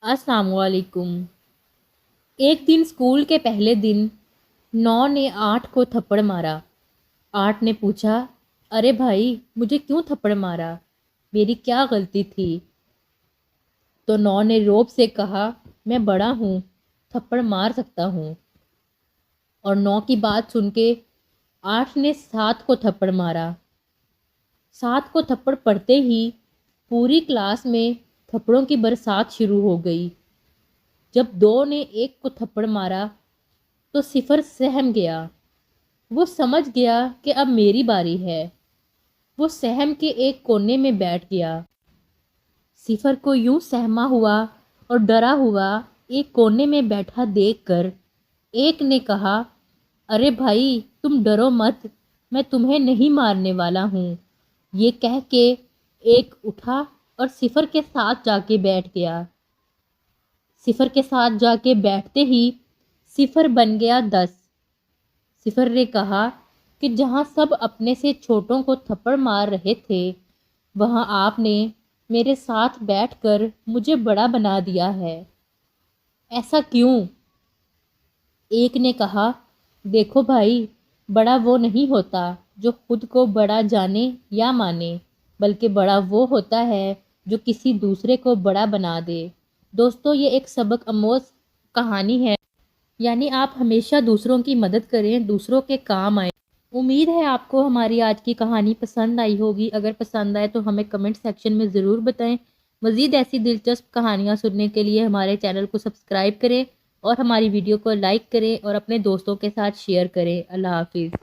السلام علیکم۔ ایک دن اسکول کے پہلے دن 9 نے 8 کو تھپڑ مارا۔ 8 نے پوچھا، ارے بھائی مجھے کیوں تھپڑ مارا؟ میری کیا غلطی تھی؟ تو 9 نے روب سے کہا، میں بڑا ہوں، تھپڑ مار سکتا ہوں۔ اور 9 کی بات سن کے 8 نے 7 کو تھپڑ مارا۔ 7 کو تھپڑ پڑتے ہی پوری کلاس میں تھپڑوں کی برسات شروع ہو گئی۔ جب 2 نے 1 کو تھپڑ مارا تو 0 سہم گیا۔ وہ سمجھ گیا کہ اب میری باری ہے۔ وہ سہم کے ایک کونے میں بیٹھ گیا۔ 0 کو یوں سہما ہوا اور ڈرا ہوا ایک کونے میں بیٹھا دیکھ کر 1 نے کہا، ارے بھائی تم ڈرو مت، میں تمہیں نہیں مارنے والا ہوں۔ یہ کہہ کے 1 اٹھا اور 0 کے ساتھ جا کے بیٹھ گیا۔ 0 کے ساتھ جا کے بیٹھتے ہی 0 بن گیا 10۔ 0 نے کہا کہ جہاں سب اپنے سے چھوٹوں کو تھپڑ مار رہے تھے، وہاں آپ نے میرے ساتھ بیٹھ کر مجھے بڑا بنا دیا ہے۔ ایسا کیوں؟ 1 نے کہا، دیکھو بھائی، بڑا وہ نہیں ہوتا جو خود کو بڑا جانے یا مانے، بلکہ بڑا وہ ہوتا ہے جو کسی دوسرے کو بڑا بنا دے۔ دوستو، یہ ایک سبق آموز کہانی ہے، یعنی آپ ہمیشہ دوسروں کی مدد کریں، دوسروں کے کام آئیں۔ امید ہے آپ کو ہماری آج کی کہانی پسند آئی ہوگی۔ اگر پسند آئے تو ہمیں کمنٹ سیکشن میں ضرور بتائیں۔ مزید ایسی دلچسپ کہانیاں سننے کے لیے ہمارے چینل کو سبسکرائب کریں اور ہماری ویڈیو کو لائک کریں اور اپنے دوستوں کے ساتھ شیئر کریں۔ اللہ حافظ۔